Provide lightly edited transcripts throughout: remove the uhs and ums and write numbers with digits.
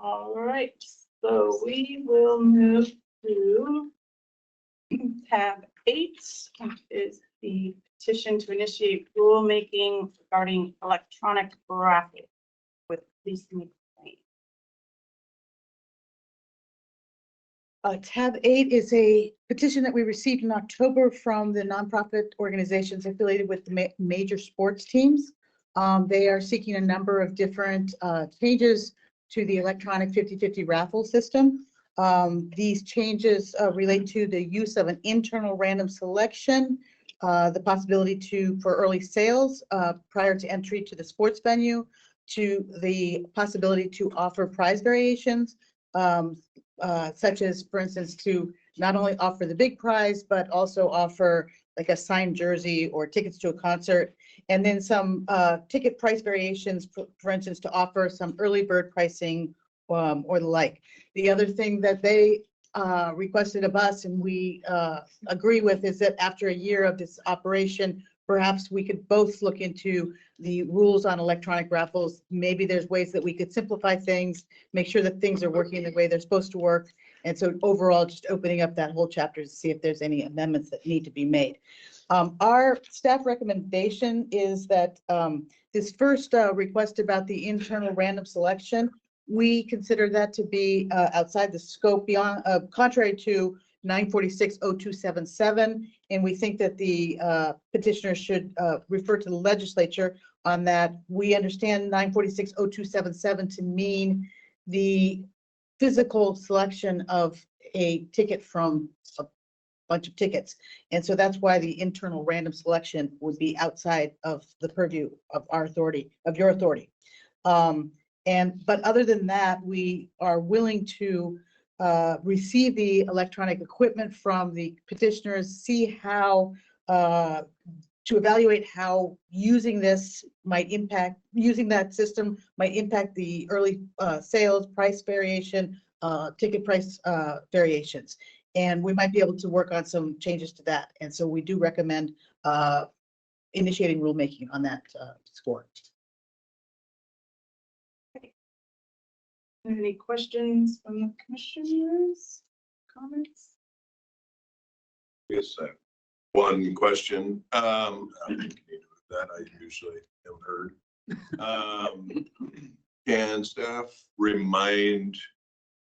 All right, so we will move to tab 8, which is the petition to initiate rulemaking regarding electronic raffle with police complaint. Tab 8 is a petition that we received in October from the nonprofit organizations affiliated with the major sports teams. They are seeking a number of different changes to the electronic 50/50 raffle system. These changes relate to the use of an internal random selection, the possibility for early sales prior to entry to the sports venue, to the possibility to offer prize variations, such as, for instance, to not only offer the big prize, but also offer like a signed jersey or tickets to a concert, and then some ticket price variations, for instance, to offer some early bird pricing or the like. The other thing that they requested of us, and we agree with, is that after a year of this operation, perhaps we could both look into the rules on electronic raffles. Maybe there's ways that we could simplify things, make sure that things are working the way they're supposed to work. And so overall, just opening up that whole chapter to see if there's any amendments that need to be made. Our staff recommendation is that this first request about the internal random selection, we consider that to be outside the scope, beyond contrary to 946-0277, and we think that the petitioner should refer to the legislature on that. We understand 946-0277 to mean the physical selection of a ticket from a bunch of tickets, and so that's why the internal random selection would be outside of the purview of our authority, of your authority. But other than that, we are willing to receive the electronic equipment from the petitioners, see how to evaluate how using that system might impact the early sales, price variation, ticket price variations. And we might be able to work on some changes to that. And so we do recommend initiating rulemaking on that score. Any questions from the commissioners? Comments? Yes, one question. That I usually have heard. Can staff remind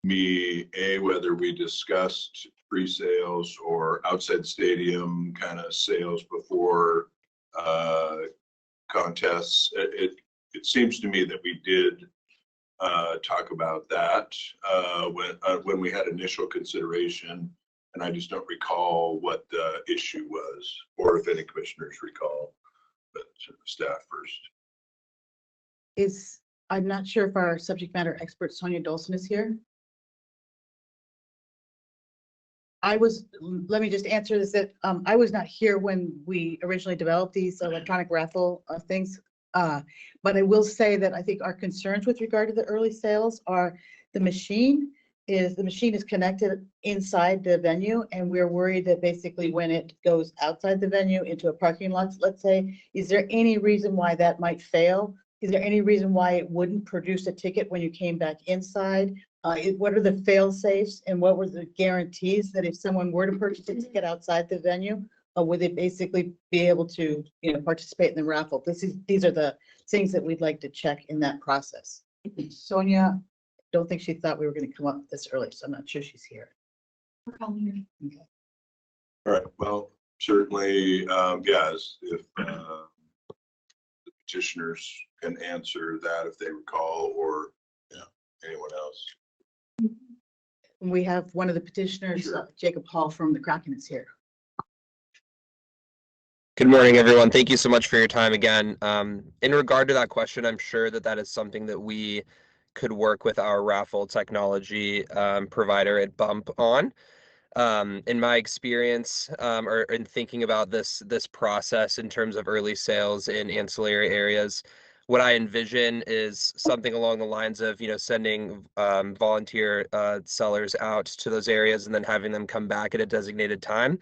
me, whether we discussed pre-sales or outside stadium kind of sales before contests? It seems to me that we did talk about that when we had initial consideration, and I just don't recall what the issue was, or if any commissioners recall. But staff first. I'm not sure if our subject matter expert Sonia Dolson is here. Let me just answer this, that I was not here when we originally developed these electronic raffle things. But I will say that I think our concerns with regard to the early sales are the machine is connected inside the venue, and we're worried that basically when it goes outside the venue into a parking lot, let's say, is there any reason why that might fail? Is there any reason why it wouldn't produce a ticket when you came back inside? What are the fail safes, and what were the guarantees that if someone were to purchase a ticket outside the venue, would they basically be able to, participate in the raffle? These are the things that we'd like to check in that process. Sonia, don't think she thought we were going to come up this early, so I'm not sure she's here. We're calling her. Okay. All right. Well, certainly, yes, if the petitioners can answer that if they recall, or anyone else. We have one of the petitioners, Sure. Jacob Hall from the Kraken, is here. Good morning, everyone. Thank you so much for your time again. In regard to that question, I'm sure that is something that we could work with our raffle technology provider at Bump on. In my experience, or in thinking about this process in terms of early sales in ancillary areas, what I envision is something along the lines of, sending volunteer sellers out to those areas and then having them come back at a designated time.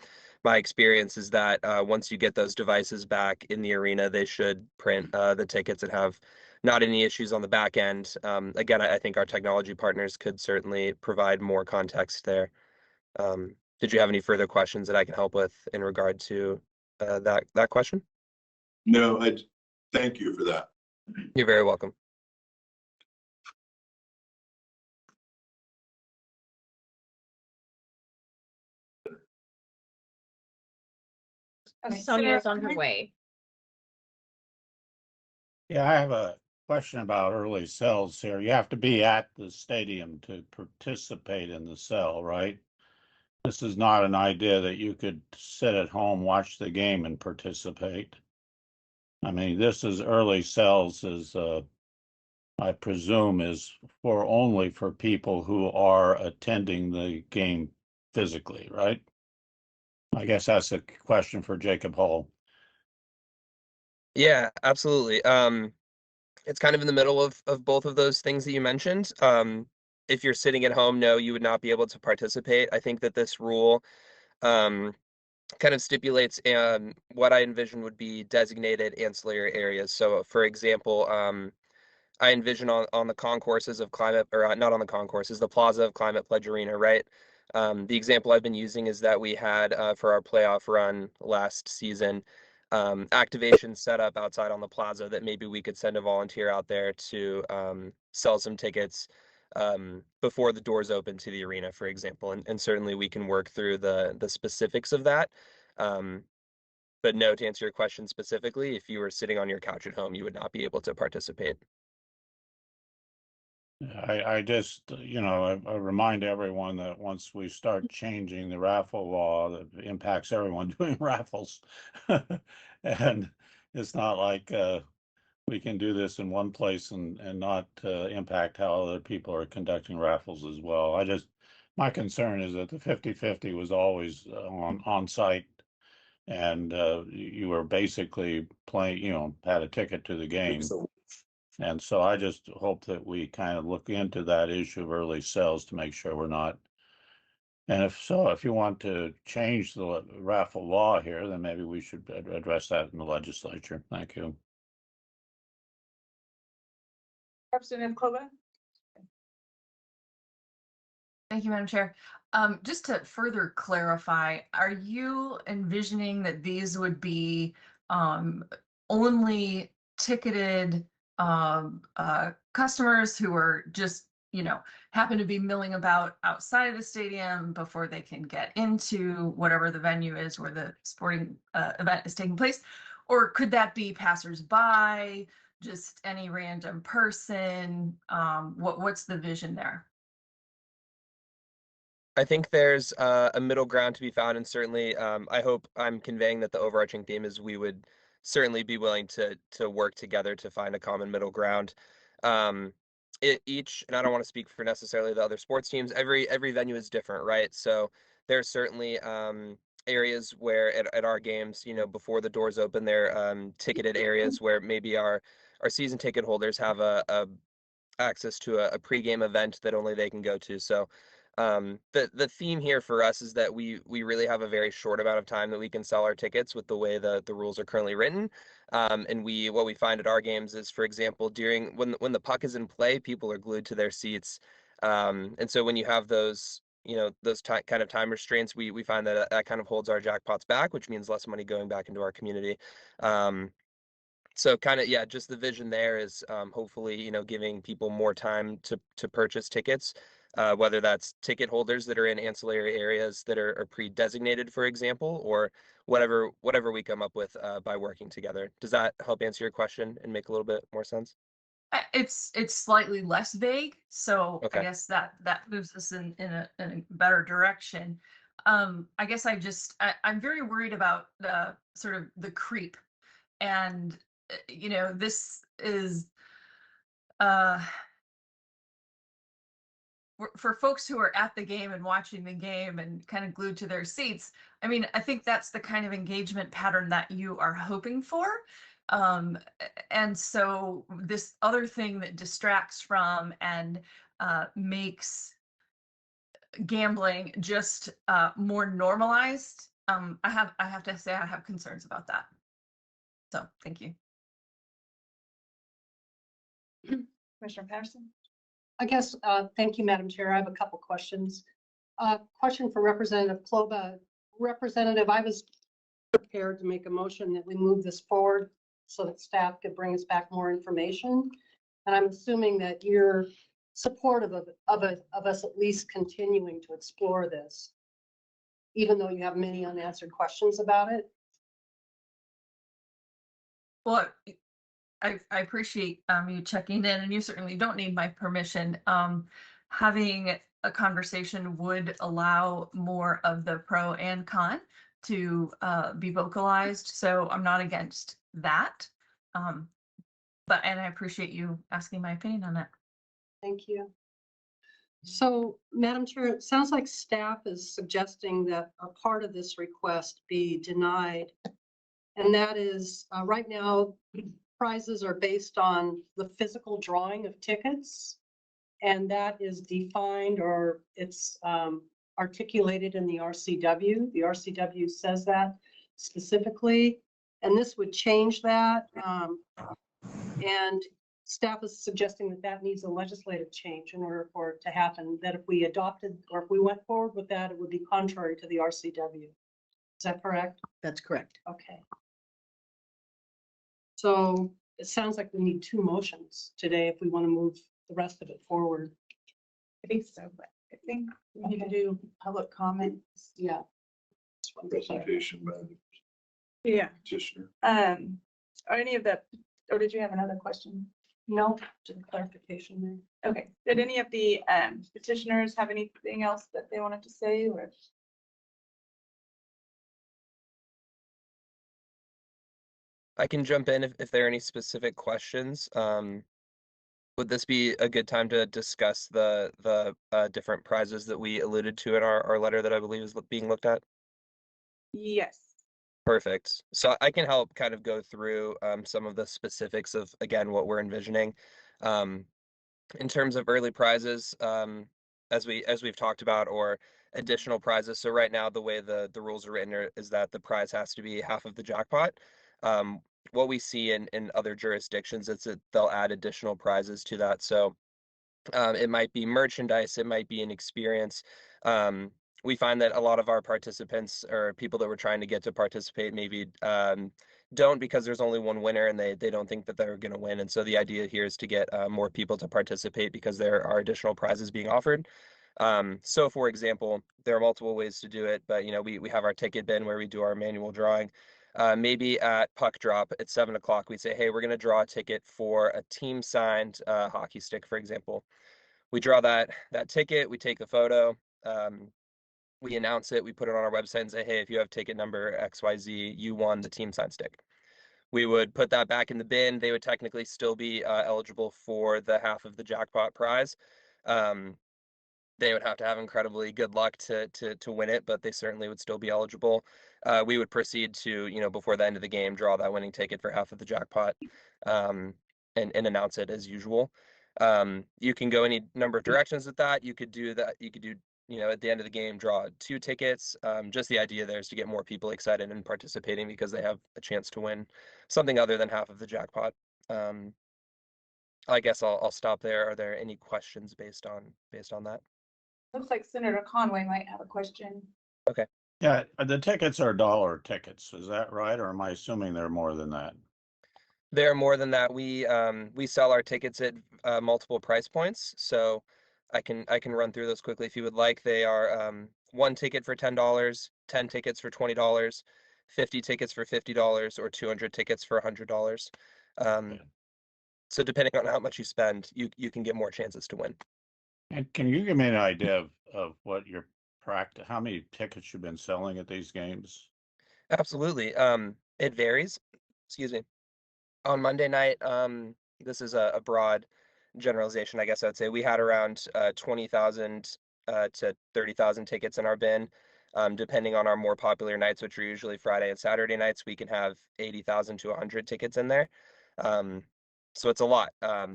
My experience is that once you get those devices back in the arena, they should print the tickets and have not any issues on the back end. Again, I think our technology partners could certainly provide more context there. Did you have any further questions that I can help with in regard to that question? No, thank you for that. You're very welcome. Sonia's on her way. Yeah, I have a question about early cells here. You have to be at the stadium to participate in the cell, right? This is not an idea that you could sit at home, watch the game and participate. I mean, this is early cells is, I presume is only for people who are attending the game physically, right? I guess that's a question for Jacob Hall. Yeah, absolutely. It's kind of in the middle of both of those things that you mentioned. If you're sitting at home, no, you would not be able to participate. I think that this rule kind of stipulates what I envision would be designated ancillary areas. So, for example, I envision on the concourses of Climate, or not on the concourses, the plaza of Climate Pledge Arena, right? The example I've been using is that we had for our playoff run last season, activation set up outside on the plaza that maybe we could send a volunteer out there to sell some tickets before the doors open to the arena, for example. And certainly we can work through the specifics of that. But no, to answer your question specifically, if you were sitting on your couch at home, you would not be able to participate. I just, I remind everyone that once we start changing the raffle law, that impacts everyone doing raffles. And it's not like we can do this in one place and not impact how other people are conducting raffles as well. My concern is that the 50-50 was always on site, and you were basically playing, had a ticket to the game. And so I just hope that we kind of look into that issue of early cells to make sure we're not. And if you want to change the raffle law here, then maybe we should address that in the legislature. Thank you. Representative Clover? Thank you, Madam Chair. Just to further clarify, are you envisioning that these would be only ticketed customers who are just, happen to be milling about outside of the stadium before they can get into whatever the venue is where the sporting event is taking place? Or could that be passersby, just any random person? What's the vision there? I think there's a middle ground to be found, and certainly I hope I'm conveying that the overarching theme is we would certainly be willing to work together to find a common middle ground. And I don't want to speak for necessarily the other sports teams, every venue is different, right? So there's certainly areas where at our games, before the doors open, there ticketed areas where maybe our season ticket holders have a access to a pregame event that only they can go to. So the theme here for us is that we really have a very short amount of time that we can sell our tickets with the way the rules are currently written. And what we find at our games is, for example, when the puck is in play, people are glued to their seats. And so when you have those kind of time restraints, we find that kind of holds our jackpots back, which means less money going back into our community. So kind of, yeah, just the vision there is hopefully, giving people more time to purchase tickets. Whether that's ticket holders that are in ancillary areas that are pre-designated, for example, or whatever we come up with by working together. Does that help answer your question and make a little bit more sense? It's slightly less vague, so Okay. I guess that moves us in a better direction. I guess I'm very worried about the sort of the creep, and this is for folks who are at the game and watching the game and kind of glued to their seats. I mean, I think that's the kind of engagement pattern that you are hoping for. And so this other thing that distracts from and makes gambling just more normalized, I have to say I have concerns about that. So thank you. Commissioner Patterson? I guess, thank you, Madam Chair. I have a couple questions. Question for Representative Kloba. Representative, I was prepared to make a motion that we move this forward so that staff could bring us back more information. And I'm assuming that you're supportive of us at least continuing to explore this, even though you have many unanswered questions about it. Well, I appreciate you checking in, and you certainly don't need my permission. Having a conversation would allow more of the pro and con to be vocalized, so I'm not against that. And I appreciate you asking my opinion on that. Thank you. So, Madam Chair, it sounds like staff is suggesting that a part of this request be denied. And that is, right now, prizes are based on the physical drawing of tickets. And that is defined, or it's articulated in the RCW. The RCW says that specifically, and this would change that. And staff is suggesting that that needs a legislative change in order for it to happen, that if we adopted or if we went forward with that, it would be contrary to the RCW. Is that correct? That's correct. Okay. So it sounds like we need two motions today if we want to move the rest of it forward. I think so, but I think we need to do public comments. Yeah. Presentation by the Yeah. petitioner. Are any of the, or did you have another question? No, just clarification there. Okay, did any of the petitioners have anything else that they wanted to say, or? I can jump in if there are any specific questions. Would this be a good time to discuss the different prizes that we alluded to in our letter that I believe is being looked at? Yes. Perfect. So I can help kind of go through some of the specifics of, again, what we're envisioning. In terms of early prizes, as we've talked about, or additional prizes. So right now, the way the rules are written is that the prize has to be half of the jackpot. What we see in other jurisdictions is that they'll add additional prizes to that. So it might be merchandise, it might be an experience. We find that a lot of our participants or people that we're trying to get to participate maybe don't, because there's only one winner and they don't think that they're going to win. And so the idea here is to get more people to participate because there are additional prizes being offered. So for example, there are multiple ways to do it, but we have our ticket bin where we do our manual drawing. Maybe at puck drop at 7 o'clock, we say, hey, we're going to draw a ticket for a team signed hockey stick, for example. We draw that ticket, we take the photo, we announce it, we put it on our website and say, hey, if you have ticket number XYZ, you won the team signed stick. We would put that back in the bin. They would technically still be eligible for the half of the jackpot prize. They would have to have incredibly good luck to win it, but they certainly would still be eligible. We would proceed to, before the end of the game, draw that winning ticket for half of the jackpot and announce it as usual. You can go any number of directions with that. You could do that. You could do, at the end of the game, draw 2 tickets. Just the idea there is to get more people excited and participating because they have a chance to win something other than half of the jackpot. I guess I'll stop there. Are there any questions based on that? Looks like Senator Conway might have a question. Okay. Yeah, the tickets are dollar tickets. Is that right? Or am I assuming they're more than that? They're more than that. We sell our tickets at multiple price points. So I can run through those quickly if you would like. They are 1 ticket for $10, 10 tickets for $20, 50 tickets for $50, or 200 tickets for $100. So depending on how much you spend, you can get more chances to win. And can you give me an idea of what your how many tickets you've been selling at these games? Absolutely. It varies. Excuse me. On Monday night, this is a broad generalization, I guess I would say. We had around 20,000 to 30,000 tickets in our bin. Depending on our more popular nights, which are usually Friday and Saturday nights, we can have 80,000 to 100 tickets in there. So it's a lot.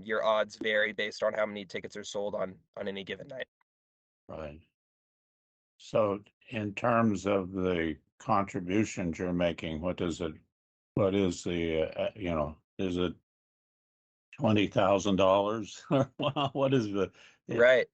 Your odds vary based on how many tickets are sold on any given night. Right. So in terms of the contributions you're making, what is the, is it $20,000. Wow, what is the? Right.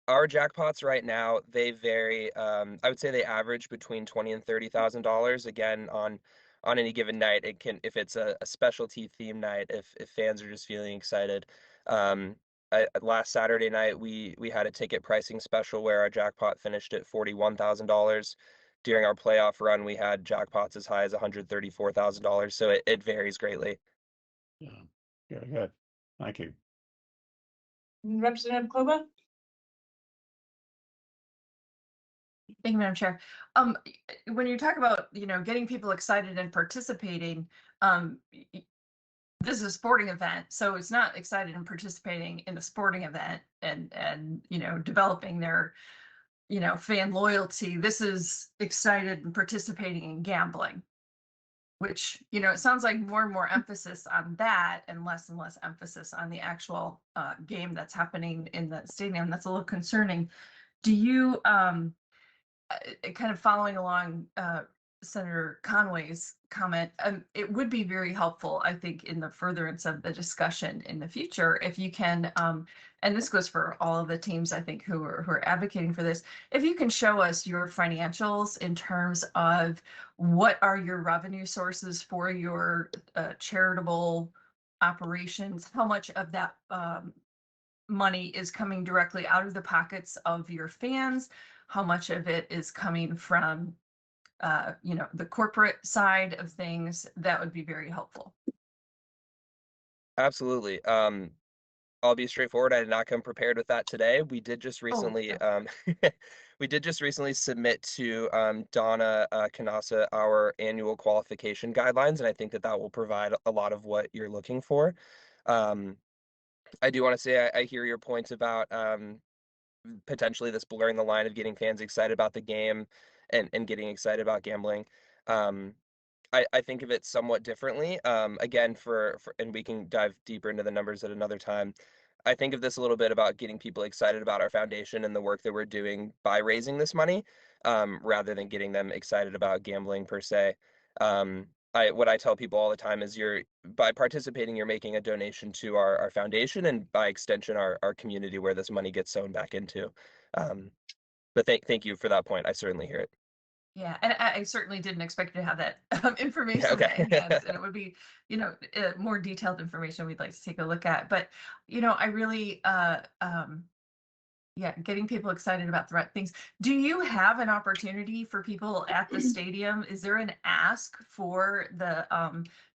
Our jackpots right now, they vary. I would say they average between $20,000 and $30,000. Again, on any given night, it can, if it's a specialty theme night, if fans are just feeling excited. Last Saturday night, we had a ticket pricing special where our jackpot finished at $41,000. During our playoff run, we had jackpots as high as $134,000. So it varies greatly. Yeah, very good. Thank you. Representative Kloba? Thank you, Madam Chair. When you talk about, getting people excited and participating, this is a sporting event, so it's not excited and participating in a sporting event and developing their, fan loyalty. This is excited and participating in gambling, which, it sounds like more and more emphasis on that and less emphasis on the actual game that's happening in the stadium. That's a little concerning. Do you, kind of following along Senator Conway's comment, it would be very helpful, I think, in the furtherance of the discussion in the future, if you can, and this goes for all of the teams, I think, who are advocating for this, if you can show us your financials in terms of what are your revenue sources for your charitable operations, how much of that money is coming directly out of the pockets of your fans, how much of it is coming from, the corporate side of things, that would be very helpful. Absolutely. I'll be straightforward. I did not come prepared with that today. We did just recently, we did just recently submit to Donna Canassa our annual qualification guidelines, and I think that will provide a lot of what you're looking for. I do want to say I hear your points about potentially this blurring the line of getting fans excited about the game and getting excited about gambling. I think of it somewhat differently. Again, and we can dive deeper into the numbers at another time. I think of this a little bit about getting people excited about our foundation and the work that we're doing by raising this money, rather than getting them excited about gambling per se. What I tell people all the time is by participating, you're making a donation to our foundation and by extension, our community where this money gets sewn back into. But thank you for that point. I certainly hear it. Yeah, and I certainly didn't expect to have that information Okay. in hands, and it would be, more detailed information we'd like to take a look at. But, I really, getting people excited about the right things. Do you have an opportunity for people at the stadium? Is there an ask for the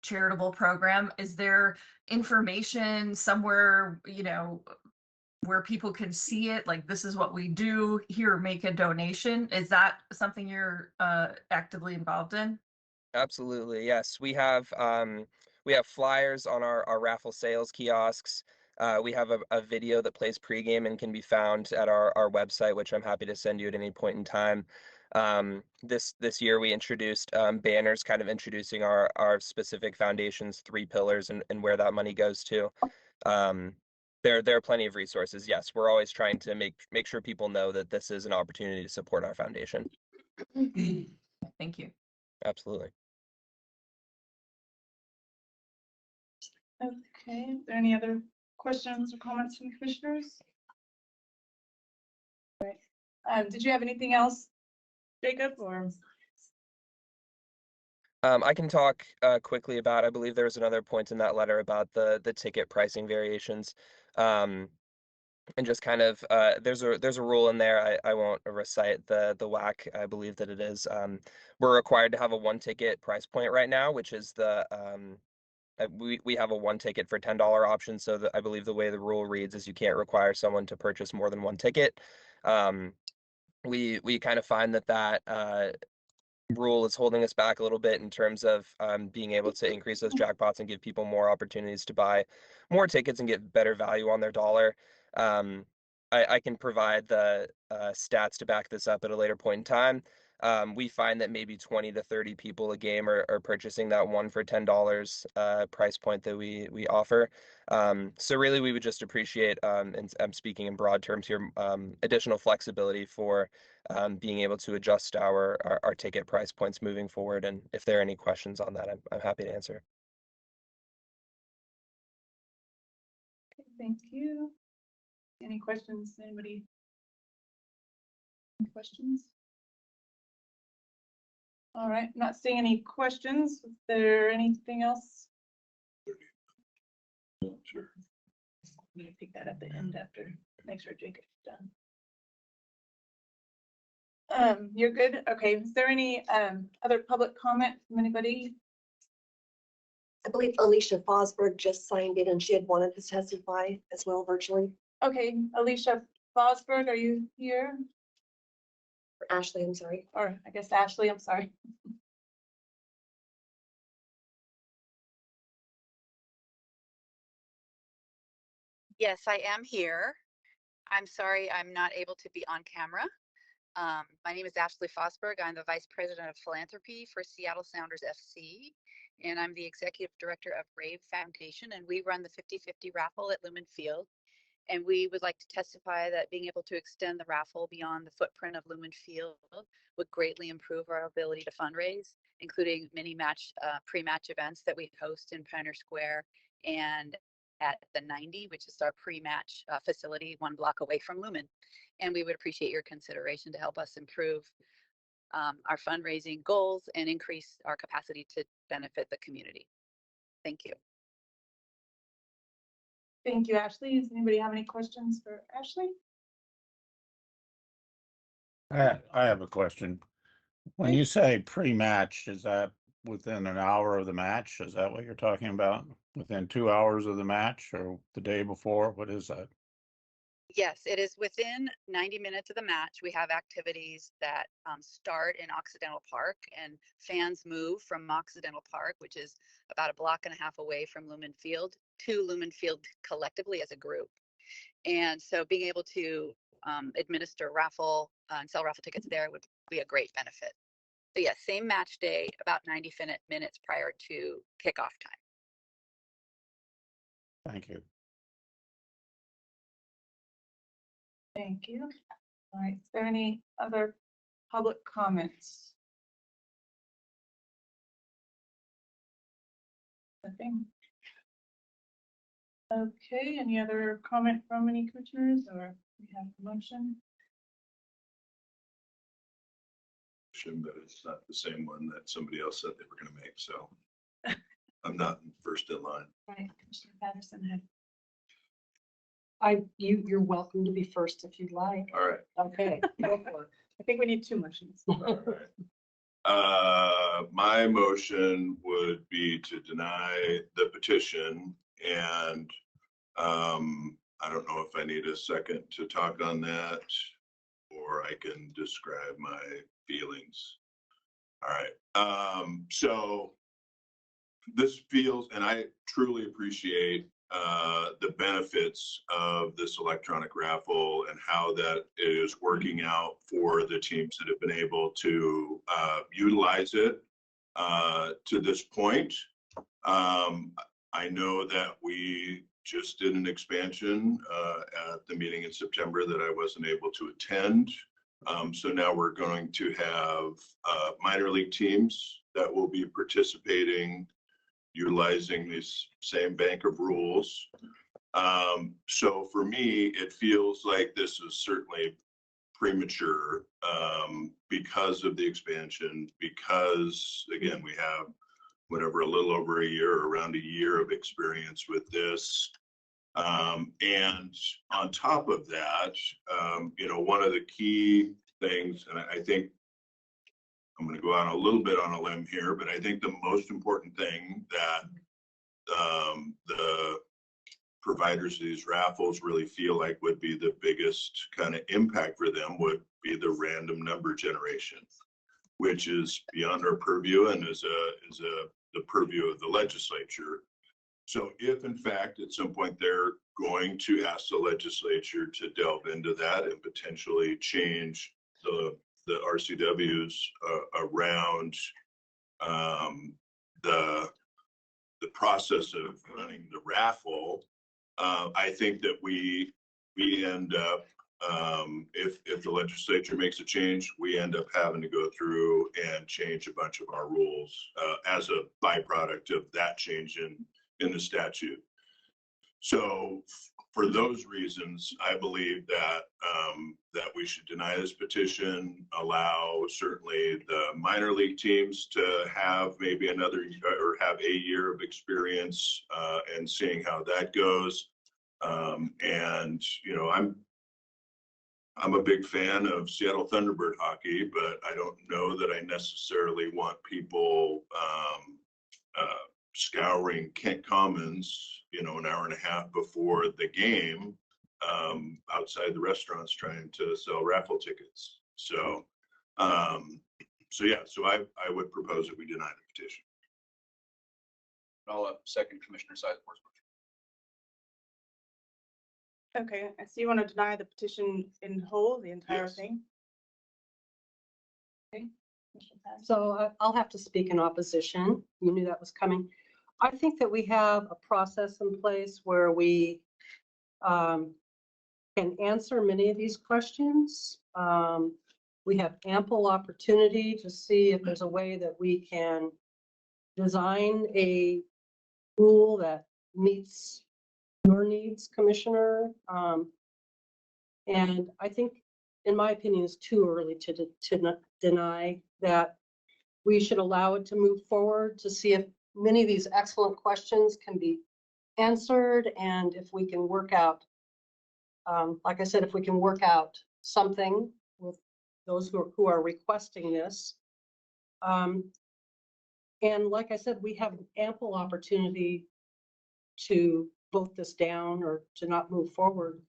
charitable program? Is there information somewhere, where people can see it, like, this is what we do here, make a donation? Is that something you're actively involved in? Absolutely. Yes. We have flyers on our raffle sales kiosks. We have a video that plays pregame and can be found at our website, which I'm happy to send you at any point in time. This year we introduced banners kind of introducing our specific foundation's 3 pillars and where that money goes to. There are plenty of resources. Yes, we're always trying to make sure people know that this is an opportunity to support our foundation. Thank you. Absolutely. Okay, are there any other questions or comments from commissioners? Right. Did you have anything else, Jacob, or? I can talk quickly about, I believe there was another point in that letter about the ticket pricing variations. And just kind of, there's a rule in there. I won't recite the WAC. I believe that it is. We're required to have a 1 ticket price point right now, which is we have a 1 ticket for $10 option. So I believe the way the rule reads is you can't require someone to purchase more than 1 ticket. We kind of find that rule is holding us back a little bit in terms of being able to increase those jackpots and give people more opportunities to buy more tickets and get better value on their dollar. I can provide the stats to back this up at a later point in time. We find that maybe 20 to 30 people a game are purchasing that 1 for $10 price point that we offer. So really we would just appreciate, and I'm speaking in broad terms here, additional flexibility for being able to adjust our ticket price points moving forward. And if there are any questions on that, I'm happy to answer. Thank you. Any questions? Anybody? Any questions? All right, not seeing any questions. Is there anything else? Sure. I'm gonna take that at the end after, make sure Jake is done. You're good? Okay, is there any other public comment from anybody? I believe Alicia Fosberg just signed in and she had wanted to testify as well virtually. Okay, Alicia Fosberg, are you here? Or Ashley, I'm sorry. Or I guess Ashley, I'm sorry. Yes, I am here. I'm sorry I'm not able to be on camera. My name is Ashley Fosberg. I'm the Vice President of Philanthropy for Seattle Sounders FC, and I'm the Executive Director of Rave Foundation, and we run the 50/50 raffle at Lumen Field. And we would like to testify that being able to extend the raffle beyond the footprint of Lumen Field would greatly improve our ability to fundraise, including many pre-match events that we host in Pioneer Square and at the 90, which is our pre-match facility 1 block away from Lumen. And we would appreciate your consideration to help us improve our fundraising goals and increase our capacity to benefit the community. Thank you. Thank you, Ashley. Does anybody have any questions for Ashley? I have a question. When you say pre-match, is that within an hour of the match? Is that what you're talking about? Within 2 hours of the match or the day before? What is that? Yes, it is within 90 minutes of the match. We have activities that start in Occidental Park, and fans move from Occidental Park, which is about 1.5 blocks away from Lumen Field, to Lumen Field collectively as a group. And so being able to administer raffle and sell raffle tickets there would be a great benefit. So yes, same match day, about 90 minutes prior to kickoff time. Thank you. Thank you. All right, is there any other public comments? Nothing. Okay, any other comment from any commissioners, or we have a motion? But it's not the same one that somebody else said they were going to make, so I'm not first in line. Right, Commissioner Patterson had. You're welcome to be first if you'd like. All right. Okay. Go for it. I think we need 2 motions. All right. My motion would be to deny the petition, and I don't know if I need a second to talk on that, or I can describe my feelings. All right. So this feels, and I truly appreciate the benefits of this electronic raffle and how that is working out for the teams that have been able to utilize it to this point. I know that we just did an expansion at the meeting in September that I wasn't able to attend. So now we're going to have minor league teams that will be participating, utilizing this same bank of rules. So for me, it feels like this is certainly premature because of the expansion, because again, we have whatever, a little over a year, around a year of experience with this. And on top of that, one of the key things, and I think I'm going to go out a little bit on a limb here, but I think the most important thing that the providers of these raffles really feel like would be the biggest kind of impact for them would be the random number generation, which is beyond our purview and is the purview of the legislature. So if in fact at some point they're going to ask the legislature to delve into that and potentially change the RCWs around the process of running the raffle, I think that we end up, if the legislature makes a change, we end up having to go through and change a bunch of our rules as a byproduct of that change in the statute. So for those reasons, I believe that, that we should deny this petition, allow certainly the minor league teams to have maybe another, or have a year of experience, and seeing how that goes. And, you know, I'm a big fan of Seattle Thunderbird hockey, but I don't know that I necessarily want people, scouring Kent Commons, you know, an hour and a half before the game, outside the restaurants trying to sell raffle tickets. So, so I would propose that we deny the petition. I'll second Commissioner Sizemore's motion. Okay, so you want to deny the petition in whole, the entire Yes. thing? Okay. So I'll have to speak in opposition. You knew that was coming. I think that we have a process in place where we can answer many of these questions. We have ample opportunity to see if there's a way that we can design a rule that meets your needs, Commissioner. And I think, in my opinion, it's too early to deny that. We should allow it to move forward to see if many of these excellent questions can be answered, and if we can work out, like I said, if we can work out something with those who are requesting this. And like I said, we have ample opportunity to vote this down or to not move forward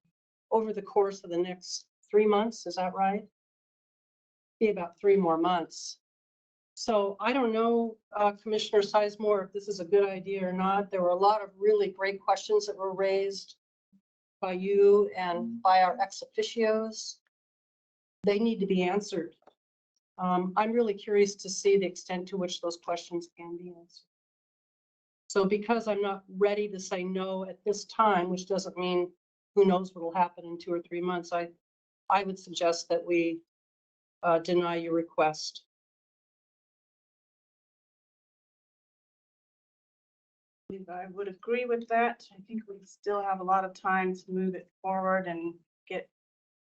over the course of the next 3 months. Is that right? Be about 3 more months. So I don't know, Commissioner Sizemore, if this is a good idea or not. There were a lot of really great questions that were raised by you and by our ex officios. They need to be answered. I'm really curious to see the extent to which those questions can be answered. So because I'm not ready to say no at this time, which doesn't mean who knows what will happen in 2 or 3 months, I would suggest that we deny your request. I would agree with that. I think we still have a lot of time to move it forward and get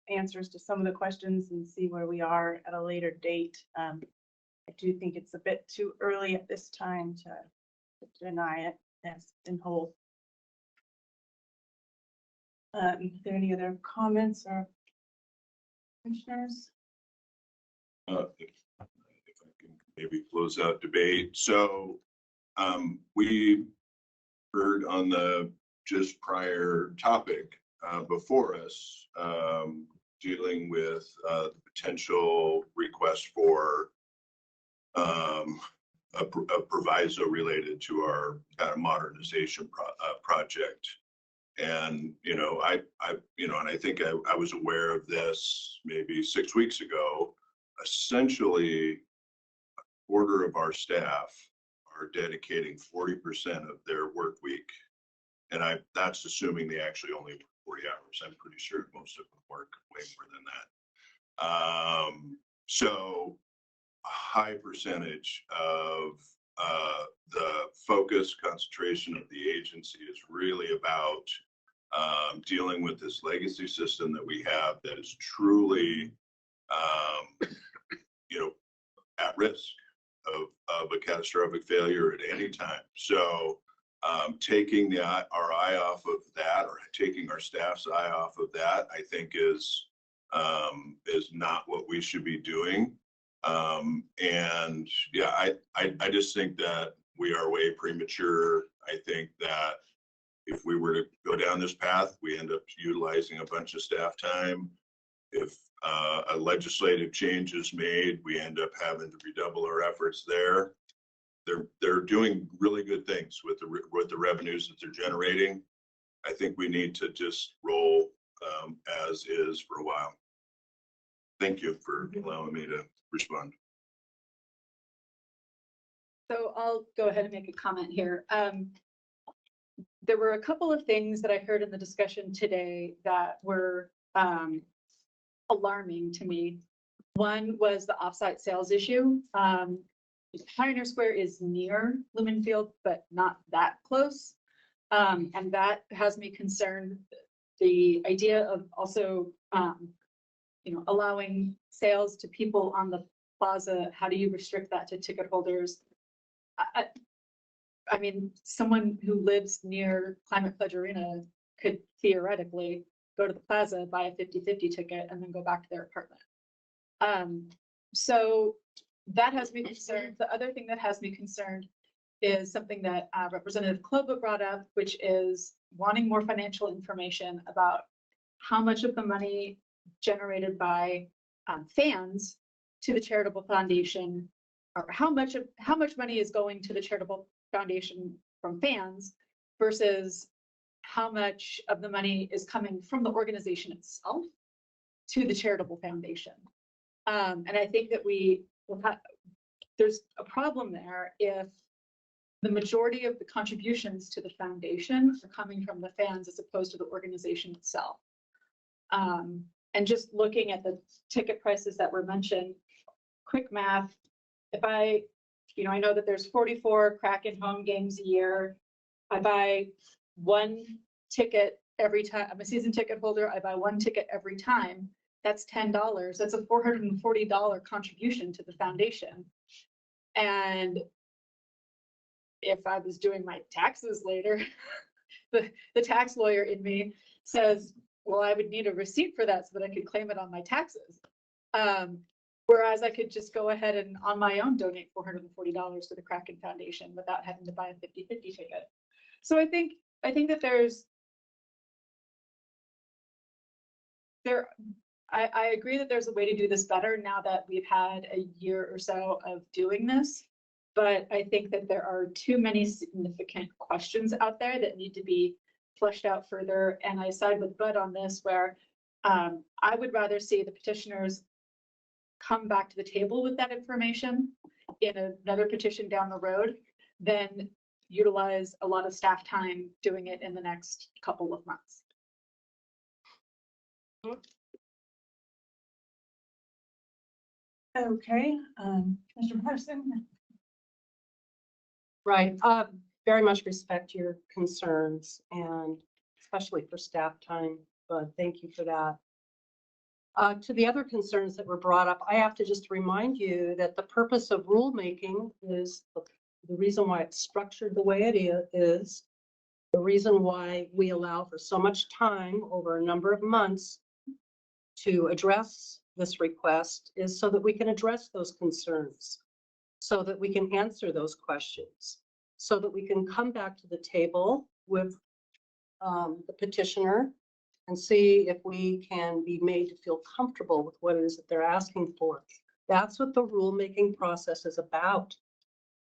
answers to some of the questions and see where we are at a later date. I do think it's a bit too early at this time to deny it as in whole. Are there any other comments or commissioners? If I can maybe close out debate. So we heard on the just prior topic before us, dealing with the potential request for a proviso related to our kind of modernization project. And, you know, and I think I was aware of this maybe 6 weeks ago. Essentially, a quarter of our staff are dedicating 40% of their work week. And that's assuming they actually only work 40 hours. I'm pretty sure most of them work way more than that. So a high percentage of the focus concentration of the agency is really about dealing with this legacy system that we have that is truly, you know, at risk of a catastrophic failure at any time. So taking our eye off of that, or taking our staff's eye off of that, I think is not what we should be doing. And yeah, I just think that we are way premature. I think that if we were to go down this path, we end up utilizing a bunch of staff time. If a legislative change is made, we end up having to redouble our efforts there. They're doing really good things with the revenues that they're generating. I think we need to just roll as is for a while. Thank you for allowing me to respond. So I'll go ahead and make a comment here. There were a couple of things that I heard in the discussion today that were alarming to me. One was the offsite sales issue. Pioneer Square is near Lumen Field, but not that close. And that has me concerned the idea of also, allowing sales to people on the plaza, how do you restrict that to ticket holders? I mean, someone who lives near Climate Pledge Arena could theoretically go to the plaza, buy a 50/50 ticket, and then go back to their apartment. So that has me concerned. The other thing that has me concerned is something that Representative Kloba brought up, which is wanting more financial information about how much of the money generated by fans to the charitable foundation, or how much money is going to the charitable foundation from fans versus how much of the money is coming from the organization itself to the charitable foundation. And I think that there's a problem there if the majority of the contributions to the foundation are coming from the fans as opposed to the organization itself. And just looking at the ticket prices that were mentioned, quick math, if I know that there's 44 Kraken home games a year. I buy one ticket every time. I'm a season ticket holder. I buy one ticket every time. That's $10. That's a $440 contribution to the foundation. And if I was doing my taxes later, the tax lawyer in me says, well, I would need a receipt for that so that I could claim it on my taxes. Whereas I could just go ahead and on my own donate $440 to the Kraken Foundation without having to buy a 50/50 ticket. So I think that I agree that there's a way to do this better now that we've had a year or so of doing this. But I think that there are too many significant questions out there that need to be fleshed out further. And I side with Bud on this, where I would rather see the petitioners come back to the table with that information in another petition down the road than utilize a lot of staff time doing it in the next couple of months. Okay, Mr. Parson. Right. Very much respect your concerns, and especially for staff time, but thank you for that. To the other concerns that were brought up, I have to just remind you that the purpose of rulemaking is the reason why it's structured the way it is, the reason why we allow for so much time over a number of months to address this request is so that we can address those concerns, so that we can answer those questions, so that we can come back to the table with the petitioner and see if we can be made to feel comfortable with what it is that they're asking for. That's what the rulemaking process is about,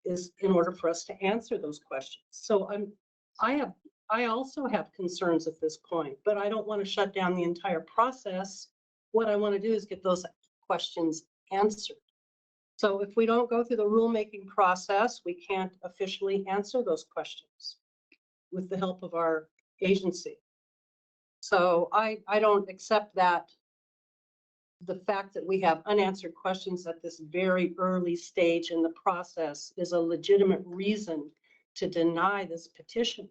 is in order for us to answer those questions. So I also have concerns at this point, but I don't want to shut down the entire process. What I want to do is get those questions answered. So if we don't go through the rulemaking process, we can't officially answer those questions with the help of our agency. So I don't accept that the fact that we have unanswered questions at this very early stage in the process is a legitimate reason to deny this petition.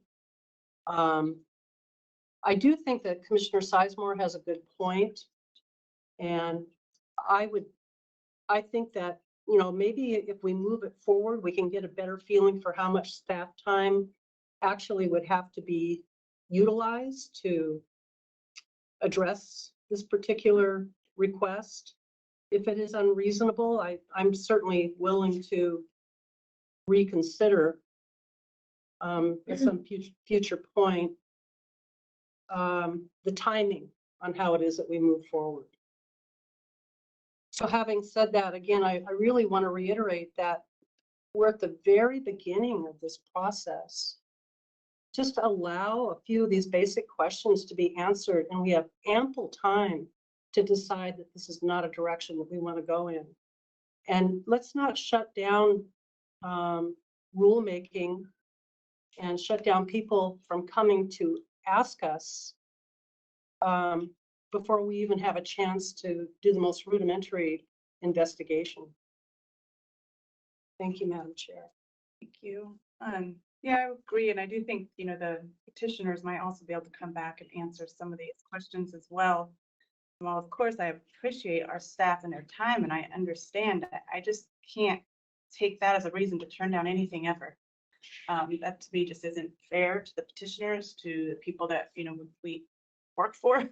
I do think that Commissioner Sizemore has a good point, and I think that, maybe if we move it forward, we can get a better feeling for how much staff time actually would have to be utilized to address this particular request. If it is unreasonable, I'm certainly willing to reconsider at some future point the timing on how it is that we move forward. So having said that, again, I really want to reiterate that we're at the very beginning of this process. Just allow a few of these basic questions to be answered, and we have ample time to decide that this is not a direction that we want to go in. And let's not shut down rulemaking and shut down people from coming to ask us before we even have a chance to do the most rudimentary investigation. Thank you, Madam Chair. Thank you. Yeah, I agree. And I do think, the petitioners might also be able to come back and answer some of these questions as well. Well, of course, I appreciate our staff and their time, and I understand that. I just can't take that as a reason to turn down anything ever. That to me just isn't fair to the petitioners, to the people that, we work for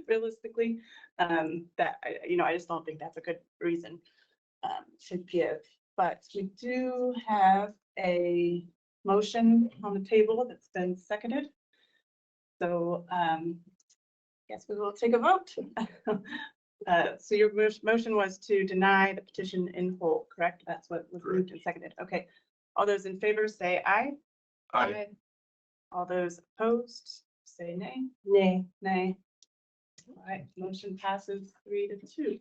realistically. That, I just don't think that's a good reason to give. But we do have a motion on the table that's been seconded. So guess we will take a vote. So your motion was to deny the petition in whole, correct? That's what was moved and seconded. Okay. All those in favor say aye. Aye. All those opposed say nay. Nay. Nay. All right, motion passes 3-2.